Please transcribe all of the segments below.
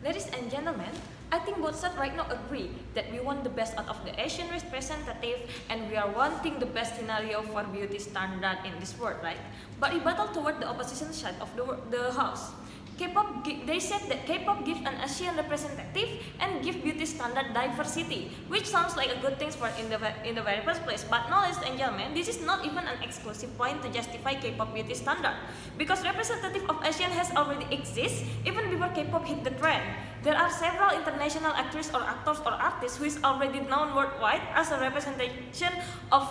Ladies and gentlemen, I think both sides right now agree that we want the best out of the Asian representative and we are wanting the best scenario for beauty standard in this world, right? But we battle toward the opposition side of the house. K-pop, they said that K-pop gives an Asian representative and give beauty standard diversity, which sounds like a good thing for in the very first place. But no, ladies and gentlemen, this is not even an exclusive point to justify K-pop beauty standard, because representative of Asian has already exist even before K-pop hit the trend. There are several international actors or actors or artists who is already known worldwide as a representation of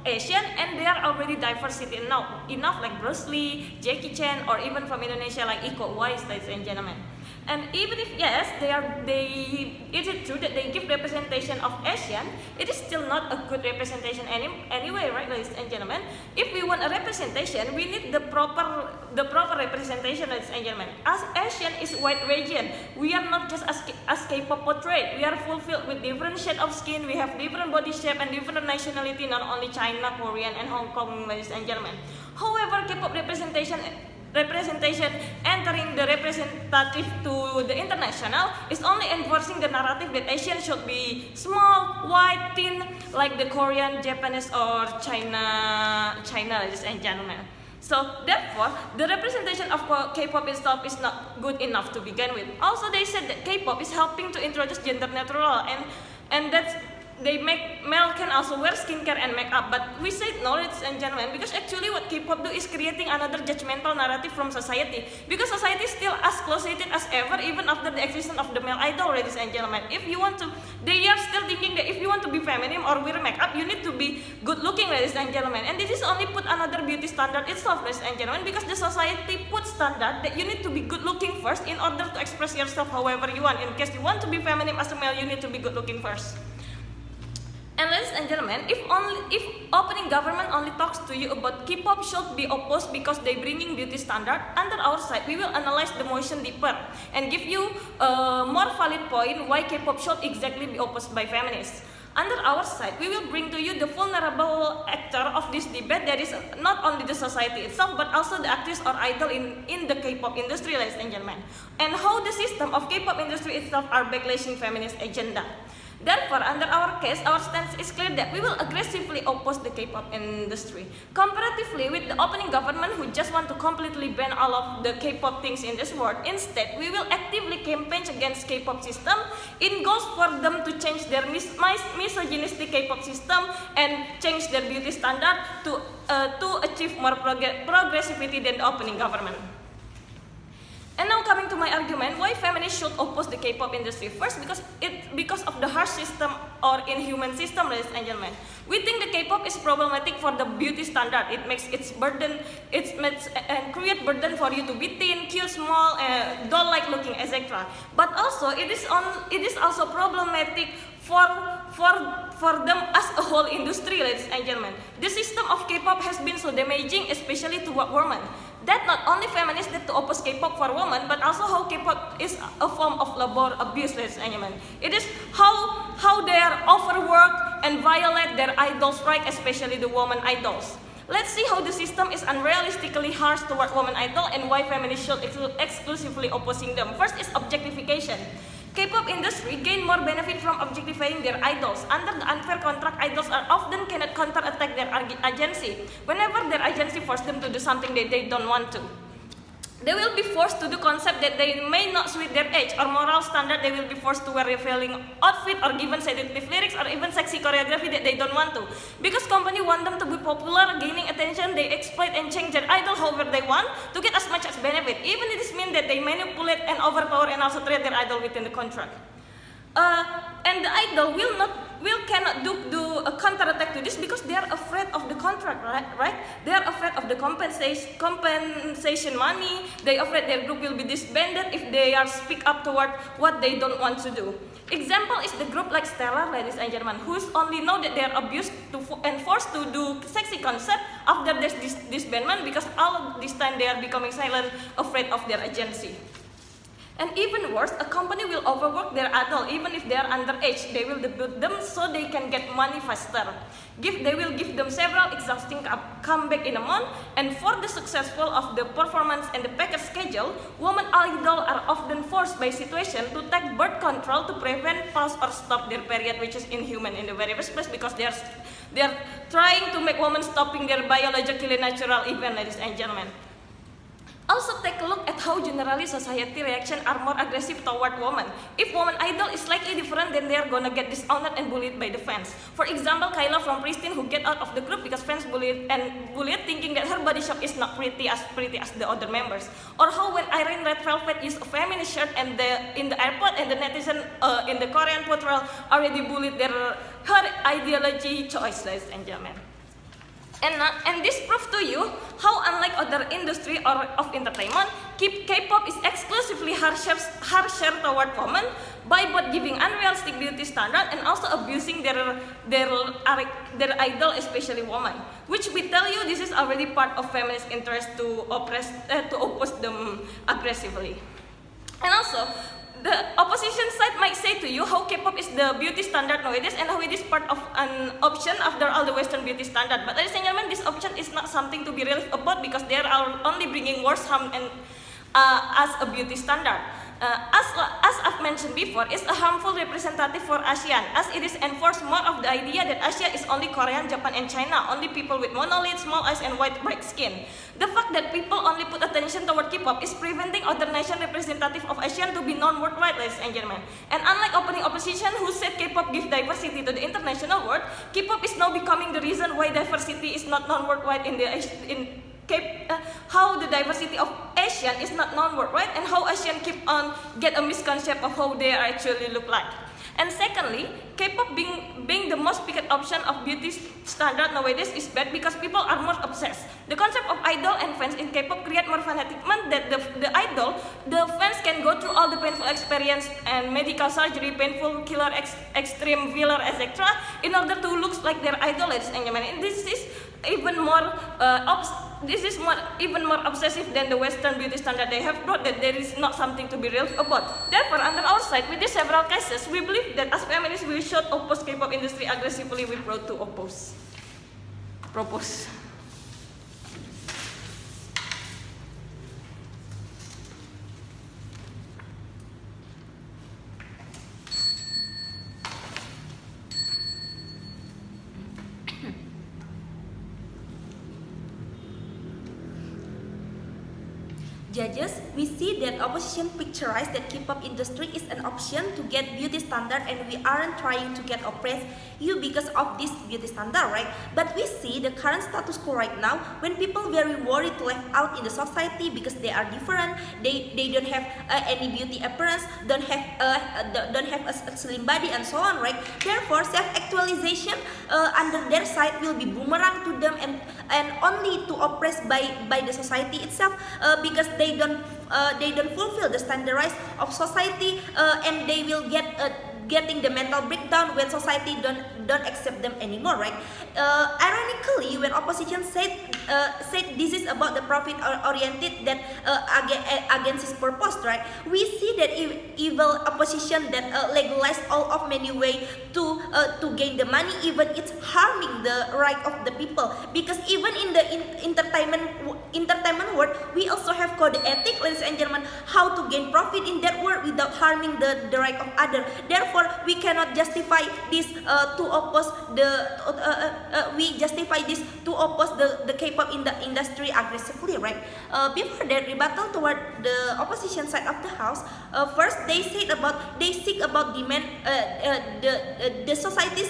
Asian, and they are already diversity enough like Bruce Lee, Jackie Chan, or even from Indonesia like Iko Uwais, ladies and gentlemen. And even if yes, it is true that they give representation of Asian, it is still not a good representation anyway, right, ladies and gentlemen? If we want a representation, we need the proper representation, ladies and gentlemen. As Asian is wide region, we are not just as K-pop portrayed. We are fulfilled with different shade of skin. We have different body shape and different nationality, not only China, Korean, and Hong Kong, ladies and gentlemen. However, K-pop representation entering the representative to the international is only enforcing the narrative that Asian should be small, white, thin, like the Korean, Japanese, or China, ladies and gentlemen. So therefore, the representation of K-pop itself is not good enough to begin with. Also, they said that K-pop is helping to introduce gender neutral, and that's male can also wear skincare and makeup, but we said no, ladies and gentlemen, because actually what K-pop do is creating another judgmental narrative from society, because society is still as closeted as ever even after the existence of the male idol, ladies and gentlemen. They are still thinking that if you want to be feminine or wear makeup, you need to be good looking, ladies and gentlemen, and this is only put another beauty standard itself, ladies and gentlemen, because the society put standard that you need to be good looking first in order to express yourself however you want. In case you want to be feminine as a male, you need to be good looking first. And ladies and gentlemen, if opening government only talks to you about K-pop should be opposed because they bringing beauty standard, under our side we will analyze the motion deeper and give you a more valid point why K-pop should exactly be opposed by feminists. Under our side, we will bring to you the vulnerable actor of this debate, that is not only the society itself, but also the actors or idol in the K-pop industry, ladies and gentlemen, and how the system of K-pop industry itself are backlashing feminist agenda. Therefore, under our case, our stance is clear that we will aggressively oppose the K-pop industry. Comparatively with the opening government who just want to completely ban all of the K-pop things in this world, instead, we will actively campaign against K-pop system in goals for them to change their misogynistic K-pop system and change their beauty standard to achieve more progressivity than the opening government. And now coming to my argument, why feminists should oppose the K-pop industry. First, because of the harsh system or inhuman system, ladies and gentlemen. We think the K-pop is problematic for the beauty standard. It makes and create burden for you to be thin, cute, small, don't like looking, etc. But also it is also problematic for them as a whole industry, ladies and gentlemen. The system of K-pop has been so damaging, especially to women, that not only feminists need to oppose K-pop for women, but also how K-pop is a form of labor abuse, ladies and gentlemen. It is how they are overworked and violate their idols' right, especially the woman idols. Let's see how the system is unrealistically harsh toward women idol and why feminists should exclusively opposing them. First is objectification. K-pop industry gain more benefit from objectifying their idols. Under the unfair contract, idols are often cannot counterattack their agency whenever their agency forces them to do something that they don't want to. They will be forced to do concept that they may not suit their age or moral standard. They will be forced to wear revealing outfit or given seductive lyrics or even sexy choreography that they don't want to. Because company want them to be popular, gaining attention, they exploit and change their idol however they want to get as much as benefit. Even it is mean that they manipulate and overpower and also trade their idol within the contract. And the idol cannot do a counterattack to this because they are afraid of the contract, right? They are afraid of the compensation money. They are afraid their group will be disbanded if they are speak up toward what they don't want to do. Example is the group like Stella, ladies and gentlemen, who only know that they are abused and forced to do sexy concept after this disbandment because all of this time they are becoming silent, afraid of their agency. And even worse, a company will overwork their idol even if they are underage. They will debut them so they can get money faster. They will give them several exhausting comeback in a month, and for the successful of the performance and the package schedule, women idol are often forced by situation to take birth control to prevent, pause, or stop their period, which is inhuman in the very first place because they are trying to make women stopping their biologically natural event, ladies and gentlemen. Also take a look at how generally society reaction are more aggressive toward women. If woman idol is slightly different, then they are gonna get disowned and bullied by the fans. For example, Kyla from Pristin who get out of the group because fans bullied thinking that her body shape is not pretty as the other members. Or how when Irene Red Velvet used a feminist shirt and in the airport and the netizen in the Korean portrayal already bullied her ideology choice, ladies and gentlemen. And this proves to you how unlike other industry or of entertainment, K-pop is exclusively harsher toward women by both giving unrealistic beauty standard and also abusing their idol, especially women. Which we tell you this is already part of feminist interest to oppose them aggressively. And also, the opposition side might say to you how K-pop is the beauty standard nowadays and how it is part of an option after all the Western beauty standard. But ladies and gentlemen, this option is not something to be relieved about because they are only bringing worse harm and as a beauty standard. As I've mentioned before, it's a harmful representative for ASEAN as it is enforced more of the idea that Asia is only Korea, Japan, and China, only people with monolith, small eyes, and white bright skin. The fact that people only put attention toward K-pop is preventing other nation representative of ASEAN to be known worldwide, ladies and gentlemen. And unlike opening opposition who said K-pop gives diversity to the international world, K-pop is now becoming the reason why diversity is not known worldwide how the diversity of Asian is not known worldwide and how Asian keep on get a misconception of how they actually look like. And secondly, K-pop being the most picked option of beauty standard nowadays is bad because people are more obsessed. The concept of idol and fans in K-pop create more fanatism that the fans can go through all the painful experience and medical surgery, painful killer, extreme filler, etc. in order to look like their idol, ladies and gentlemen. And this is even more even more obsessive than the Western beauty standard they have brought, that there is not something to be real about. Therefore, under our side, with these several cases, we believe that as feminists, we should oppose K-pop industry aggressively. We brought to propose. Judges, we see that opposition picturize that K-pop industry is an option to get beauty standard and we aren't trying to get oppress you because of this beauty standard, right? But we see the current status quo right now when people very worried to left out in the society because they are different, they don't have any beauty appearance, don't have a slim body and so on, right? Therefore, self-actualization under their side will be boomerang to them and only to oppress by the society itself because they don't fulfill the standards of society and they will getting the mental breakdown when society don't accept them anymore, right? Ironically, when opposition said this is about the profit oriented that against its purpose, right? We see that evil opposition that legalize all of many way to gain the money, even it's harming the right of the people. Because even in the entertainment world, we also have code ethic, ladies and gentlemen, how to gain profit in that world without harming the right of other. Therefore, we cannot justify this to oppose the K-pop in the industry aggressively, right? Before that, rebuttal toward the opposition side of the house. First, they seek about demand. The society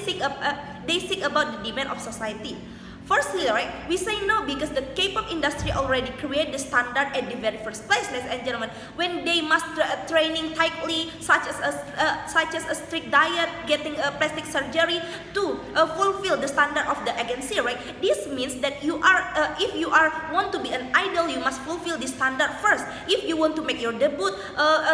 they seek about the demand of society. Firstly, right, we say no because the K-pop industry already created the standard at the very first place, ladies and gentlemen. When they must training tightly, such as a strict diet, getting a plastic surgery to fulfill the standard of the agency, right? This means that if you want to be an idol, you must fulfill this standard first. If you want to make your debut,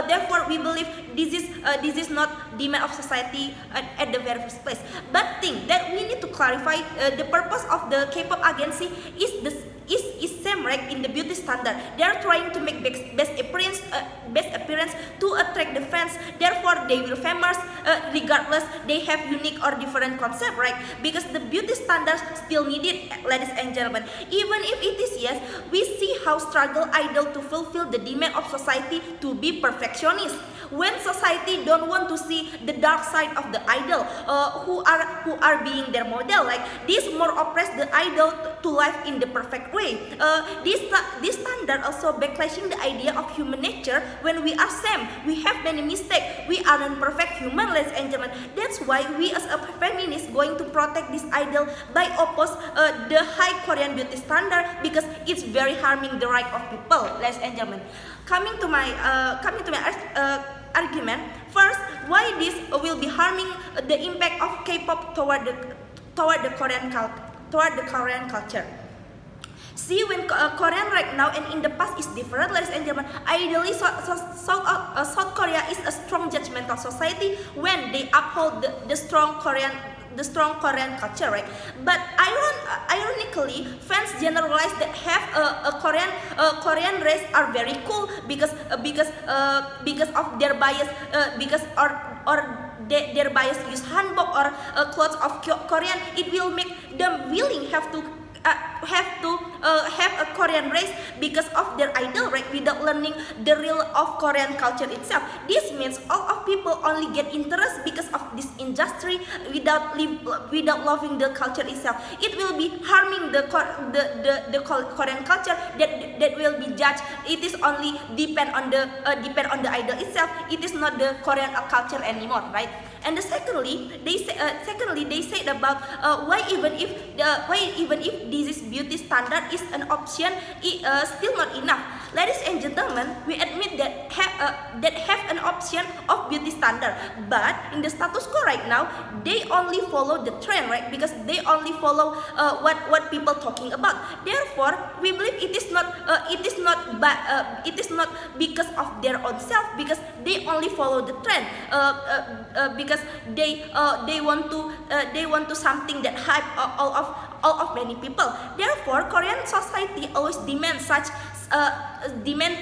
therefore we believe this is not demand of society at the very first place. But think that we need to clarify the purpose of the K-pop agency is same same, right, in the beauty standard. They are trying to make best appearance to attract the fans. Therefore, they will famous regardless they have unique or different concept, right? Because the beauty standards still needed, ladies and gentlemen. Even if it is yes, we see how struggle idol to fulfill the demand of society to be perfectionist. When society don't want to see the dark side of the idol, who are being their model, like this more oppress the idol to life in the perfect way. This standard also backlashing the idea of human nature. When we are same, we have many mistakes. We aren't perfect human, ladies and gentlemen. That's why we as a feminist going to protect this idol by oppose the high Korean beauty standard, because it's very harming the right of people, ladies and gentlemen. Coming to my argument. First, why this will be harming the impact of K-pop toward the Korean culture. See, when Korean right now and in the past is different, ladies and gentlemen. Ideally, South Korea is a strong judgmental society when they uphold the strong Korean culture, right? But ironically, fans generalize that have a Korean race are very cool because of their bias, their bias use hanbok or clothes of Korean. It will make them willing have a Korean race because of their idol, right? Without learning the real of Korean culture itself. This means all of people only get interest because of this industry without loving the culture itself. It will be harming the Korean culture that will be judged. It is only depend on the idol itself. It is not the Korean culture anymore, right? And secondly, they said about why even if this beauty standard is an option, still not enough. Ladies and gentlemen, we admit that have an option of beauty standard, but in the status quo right now, they only follow the trend, right? Because they only follow what people talking about. Therefore, we believe it is not because of their own self, because they only follow the trend, because they want to something that hype all of many people. Therefore, Korean society always demand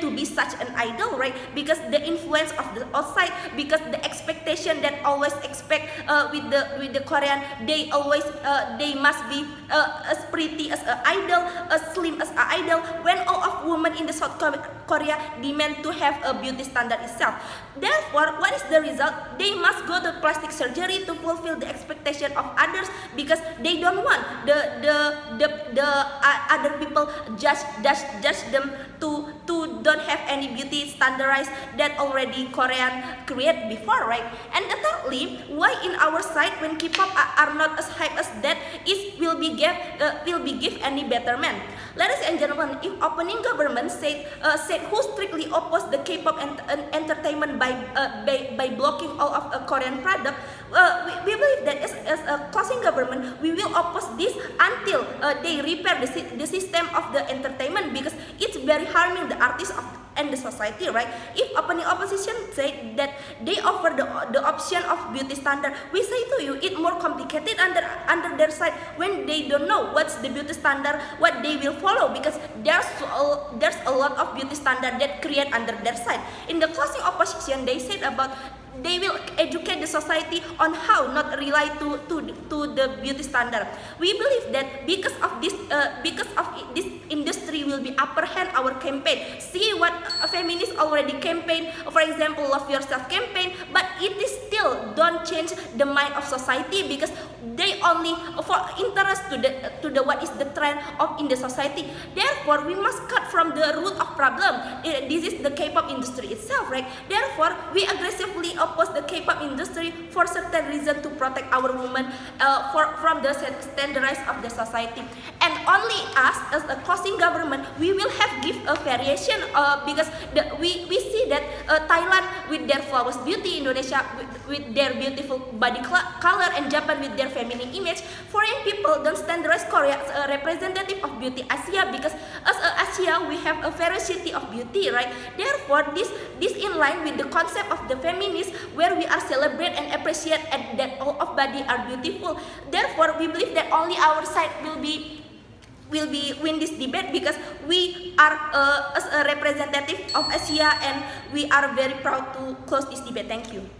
to be such an idol, right? Because the influence of the outside, because the expectation that always expect with the Korean, they must be as pretty as an idol, as slim as an idol. When all of women in the South Korea demand to have a beauty standard itself. Therefore, what is the result? They must go to plastic surgery to fulfill the expectation of others, because they don't want the other people judge them to don't have any beauty standardized that already Korean create before, right? And thirdly, why in our side when K-pop are not as hype as that, is will be give any betterment. Ladies and gentlemen, if opening government said who strictly oppose the K-pop entertainment by blocking all of a Korean product, we believe that as a closing government, we will oppose this until they repair the system of the entertainment, because it's very harming the artists and the society, right? If opening opposition say that they offer the option of beauty standard, we say to you it's more complicated under their side when they don't know what's the beauty standard, what they will follow, because there's a lot of beauty standard that create under their side. In the closing opposition, they said about they will educate the society on how not rely to the beauty standard. We believe that because of this industry will be upper hand our campaign. See what a feminist already campaign, for example, Love Yourself campaign, but it is still don't change the mind of society, because they only for interest to the what is the trend of in the society. Therefore, we must cut from the root of problem. This is the K-pop industry itself, right? Therefore, we aggressively oppose the K-pop industry for certain reason to protect our women from the standardized of the society. And only us as a closing government, we will have give a variation, because we see that Thailand with their flawless beauty, Indonesia with their beautiful body color, and Japan with their feminine image. Foreign people don't standardize Korea as a representative of beauty Asia, because as a Asia we have a variety of beauty, right? Therefore, this in line with the concept of the feminist, where we are celebrate and appreciate that all of body are beautiful. Therefore, we believe that only our side will be will be win this debate because we are as a representative of Asia and we are very proud to close this debate. Thank you.